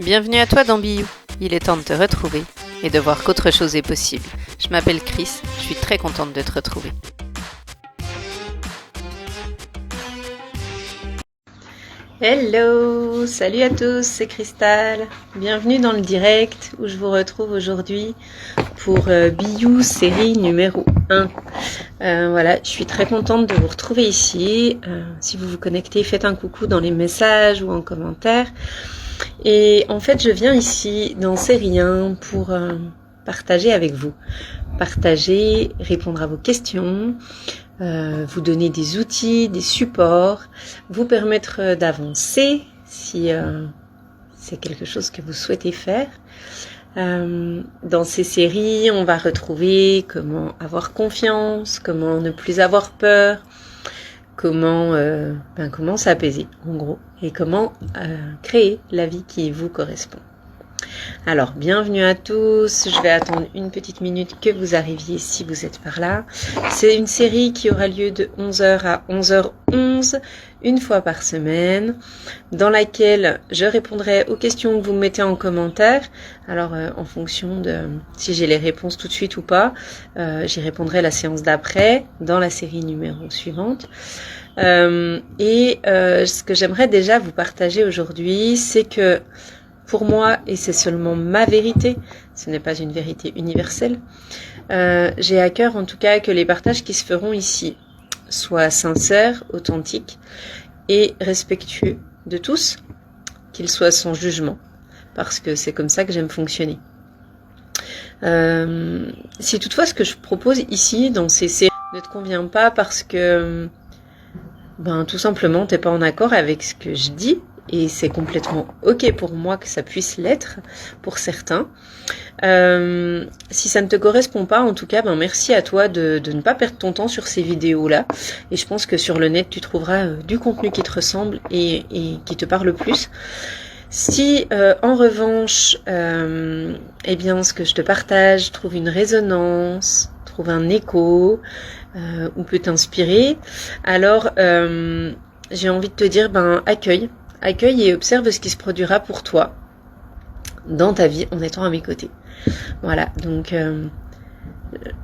Bienvenue à toi dans Biou. Il est temps de te retrouver et de voir qu'autre chose est possible. Je m'appelle Chris, je suis très contente de te retrouver. Hello, salut à tous, c'est Cristal. Bienvenue dans le direct où je vous retrouve aujourd'hui pour Biou série numéro 1. Voilà, je suis très contente de vous retrouver ici. Si vous vous connectez, faites un coucou dans les messages ou en commentaire. Et en fait, je viens ici dans série 1 pour partager avec vous. Partager, répondre à vos questions, vous donner des outils, des supports, vous permettre d'avancer si c'est quelque chose que vous souhaitez faire. Dans ces séries, on va retrouver comment avoir confiance, comment ne plus avoir peur, comment s'apaiser en gros et comment créer la vie qui vous correspond. Alors, bienvenue à tous, je vais attendre une petite minute que vous arriviez si vous êtes par là. C'est une série qui aura lieu de 11h à 11h11, une fois par semaine, dans laquelle je répondrai aux questions que vous mettez en commentaire. Alors, en fonction de si j'ai les réponses tout de suite ou pas, j'y répondrai la séance d'après, dans la série numéro suivante. Ce que j'aimerais déjà vous partager aujourd'hui, c'est que pour moi, et c'est seulement ma vérité, ce n'est pas une vérité universelle, j'ai à cœur en tout cas que les partages qui se feront ici soient sincères, authentiques et respectueux de tous, qu'ils soient sans jugement, parce que c'est comme ça que j'aime fonctionner. Si toutefois ce que je propose ici dans ces séries ne te convient pas parce que tout simplement t'es pas en accord avec ce que je dis, et c'est complètement ok pour moi que ça puisse l'être pour certains. Si ça ne te correspond pas, en tout cas, merci à toi de ne pas perdre ton temps sur ces vidéos-là. Et je pense que sur le net, tu trouveras du contenu qui te ressemble et qui te parle plus. Si en revanche, ce que je te partage trouve une résonance, trouve un écho, ou peut t'inspirer, alors j'ai envie de te dire, accueille et observe ce qui se produira pour toi dans ta vie en étant à mes côtés. Voilà, donc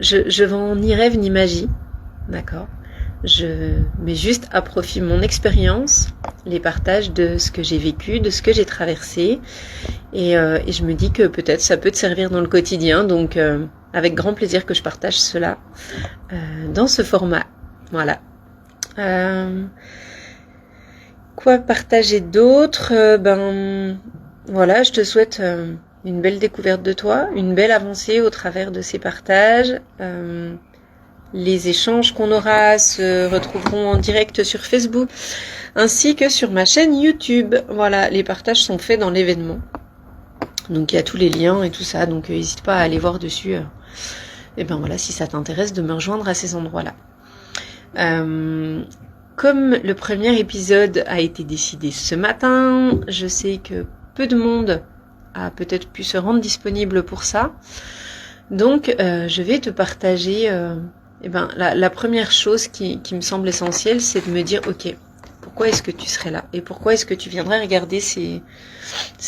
je vends ni rêve ni magie, d'accord ? Je mets juste à profit mon expérience, les partages de ce que j'ai vécu, de ce que j'ai traversé, et je me dis que peut-être ça peut te servir dans le quotidien, donc avec grand plaisir que je partage cela dans ce format. Voilà. Quoi partager d'autre ? Voilà, je te souhaite une belle découverte de toi, une belle avancée au travers de ces partages. Les échanges qu'on aura se retrouveront en direct sur Facebook, ainsi que sur ma chaîne YouTube. Voilà, les partages sont faits dans l'événement. Donc il y a tous les liens et tout ça, donc n'hésite pas à aller voir dessus. Si ça t'intéresse de me rejoindre à ces endroits-là. Comme le premier épisode a été décidé ce matin, je sais que peu de monde a peut-être pu se rendre disponible pour ça. Donc, je vais te partager la première chose qui me semble essentielle, c'est de me dire, ok, pourquoi est-ce que tu serais là ? Et pourquoi est-ce que tu viendrais regarder ces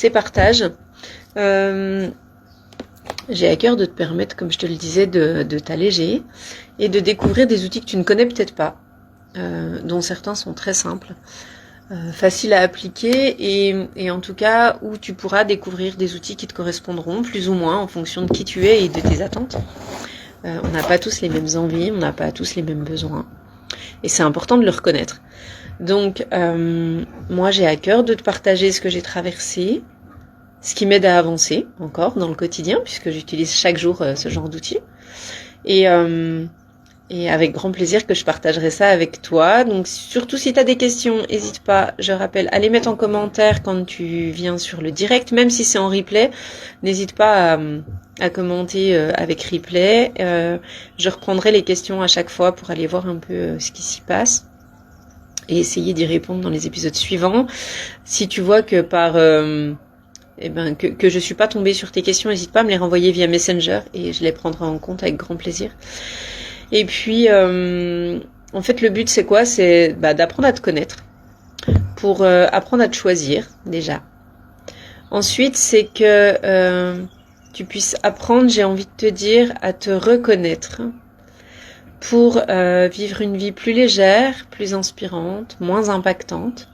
partages ? J'ai à cœur de te permettre, comme je te le disais, de t'alléger et de découvrir des outils que tu ne connais peut-être pas. Dont certains sont très simples, faciles à appliquer et en tout cas où tu pourras découvrir des outils qui te correspondront plus ou moins en fonction de qui tu es et de tes attentes. On n'a pas tous les mêmes envies, on n'a pas tous les mêmes besoins et c'est important de le reconnaître. Donc moi j'ai à cœur de te partager ce que j'ai traversé, ce qui m'aide à avancer encore dans le quotidien puisque j'utilise chaque jour ce genre d'outils et avec grand plaisir que je partagerai ça avec toi. Donc surtout si tu as des questions, n'hésite pas, je rappelle, à les mettre en commentaire quand tu viens sur le direct, même si c'est en replay. N'hésite pas à commenter avec replay. Je reprendrai les questions à chaque fois pour aller voir un peu ce qui s'y passe et essayer d'y répondre dans les épisodes suivants. Si tu vois que que je suis pas tombée sur tes questions, n'hésite pas à me les renvoyer via Messenger et je les prendrai en compte avec grand plaisir. Et puis, en fait, le but, c'est quoi ? C'est d'apprendre à te connaître pour apprendre à te choisir, déjà. Ensuite, c'est que tu puisses apprendre, j'ai envie de te dire, à te reconnaître pour vivre une vie plus légère, plus inspirante, moins impactante,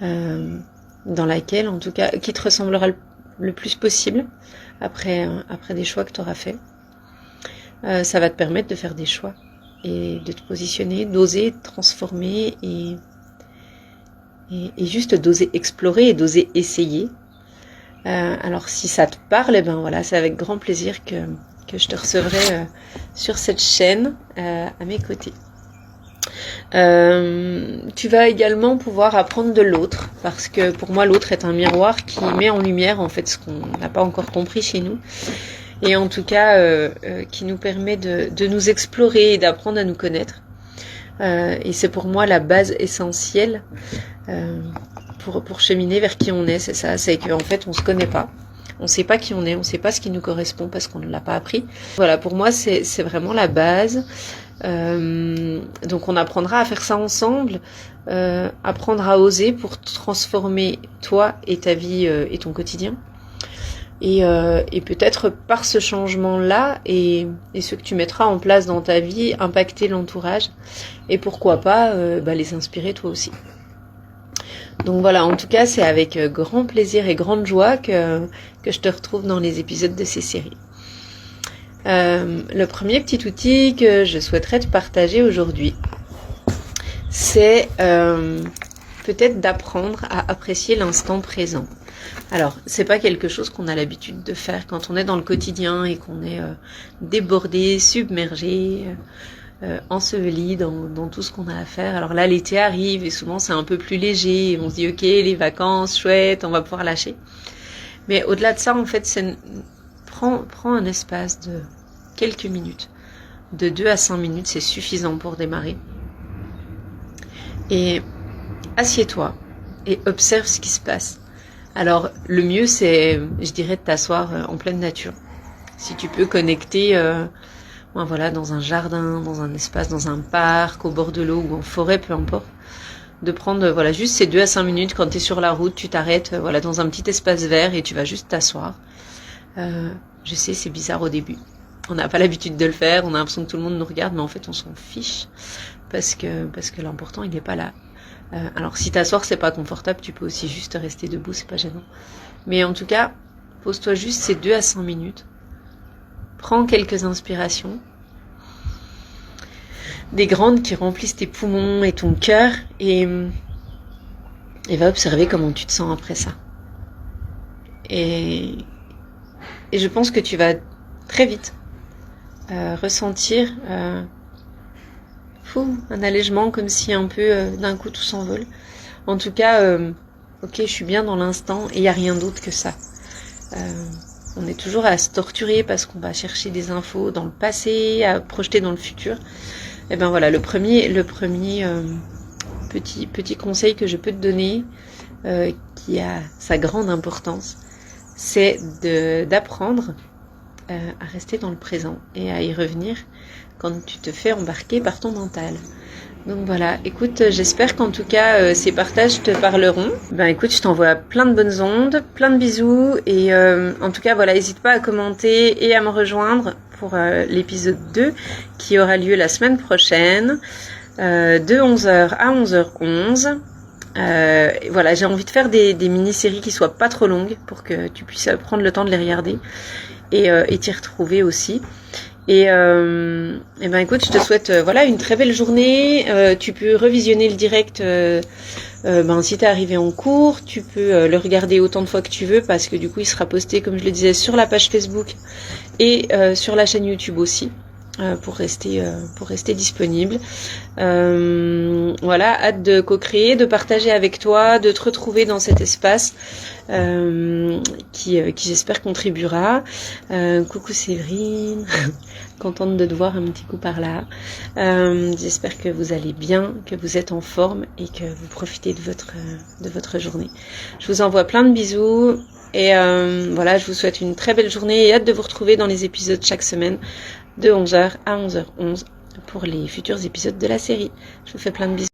dans laquelle, en tout cas, qui te ressemblera le plus possible après des choix que tu auras faits. Ça va te permettre de faire des choix et de te positionner, d'oser te transformer et juste d'oser explorer et d'oser essayer. Alors si ça te parle, eh ben voilà, c'est avec grand plaisir que je te recevrai sur cette chaîne à mes côtés. Tu vas également pouvoir apprendre de l'autre, parce que pour moi l'autre est un miroir qui met en lumière en fait ce qu'on n'a pas encore compris chez nous, et en tout cas qui nous permet de nous explorer et d'apprendre à nous connaître. Et c'est pour moi la base essentielle pour cheminer vers qui on est, c'est ça, c'est qu'en fait on se connaît pas. On sait pas qui on est, on sait pas ce qui nous correspond parce qu'on ne l'a pas appris. Voilà, pour moi c'est vraiment la base. Donc on apprendra à faire ça ensemble, apprendre à oser pour transformer toi et ta vie et ton quotidien. Et peut-être par ce changement-là et ce que tu mettras en place dans ta vie, impacter l'entourage et pourquoi pas les inspirer toi aussi. Donc voilà, en tout cas c'est avec grand plaisir et grande joie que je te retrouve dans les épisodes de ces séries. Le premier petit outil que je souhaiterais te partager aujourd'hui, c'est peut-être d'apprendre à apprécier l'instant présent. Alors, c'est pas quelque chose qu'on a l'habitude de faire quand on est dans le quotidien et qu'on est débordé, submergé, enseveli dans tout ce qu'on a à faire. Alors là, l'été arrive et souvent c'est un peu plus léger et on se dit ok, les vacances, chouette, on va pouvoir lâcher. Mais au-delà de ça, en fait, prends un espace de quelques minutes, de 2 à 5 minutes, c'est suffisant pour démarrer. Et assieds-toi et observe ce qui se passe. Alors, le mieux, c'est, je dirais, de t'asseoir en pleine nature. Si tu peux connecter dans un jardin, dans un espace, dans un parc, au bord de l'eau ou en forêt, peu importe, de prendre juste ces 2 à 5 minutes quand tu es sur la route, tu t'arrêtes dans un petit espace vert et tu vas juste t'asseoir. Je sais, c'est bizarre au début. On n'a pas l'habitude de le faire, on a l'impression que tout le monde nous regarde, mais en fait on s'en fiche parce que l'important il n'est pas là. Alors si t'asseoir c'est pas confortable, tu peux aussi juste rester debout, c'est pas gênant. Mais en tout cas, pose-toi juste ces 2 à 5 minutes. Prends quelques inspirations. Des grandes qui remplissent tes poumons et ton cœur et va observer comment tu te sens après ça. Et je pense que tu vas très vite ressentir un allègement, comme si un peu d'un coup tout s'envole. En tout cas, ok, je suis bien dans l'instant et il n'y a rien d'autre que ça. On est toujours à se torturer parce qu'on va chercher des infos dans le passé, à projeter dans le futur. Et ben voilà, le premier petit conseil que je peux te donner, qui a sa grande importance, c'est d'apprendre à rester dans le présent et à y revenir quand tu te fais embarquer par ton mental. Donc voilà, écoute, j'espère qu'en tout cas ces partages te parleront. Ben écoute, je t'envoie plein de bonnes ondes, plein de bisous et en tout cas voilà, n'hésite pas à commenter et à me rejoindre pour l'épisode 2 qui aura lieu la semaine prochaine de 11h à 11h11. Voilà, j'ai envie de faire des mini-séries qui soient pas trop longues pour que tu puisses prendre le temps de les regarder et t'y retrouver aussi. Et ben écoute, je te souhaite une très belle journée. Tu peux revisionner le direct si t'es arrivé en cours. Tu peux le regarder autant de fois que tu veux parce que du coup il sera posté, comme je le disais, sur la page Facebook et sur la chaîne YouTube aussi. Pour rester disponible. Hâte de co-créer, de partager avec toi, de te retrouver dans cet espace qui j'espère contribuera. Coucou Séverine, contente de te voir un petit coup par là. J'espère que vous allez bien, que vous êtes en forme et que vous profitez de votre journée. Je vous envoie plein de bisous. Et je vous souhaite une très belle journée et hâte de vous retrouver dans les épisodes chaque semaine de 11h à 11h11 pour les futurs épisodes de la série. Je vous fais plein de bisous.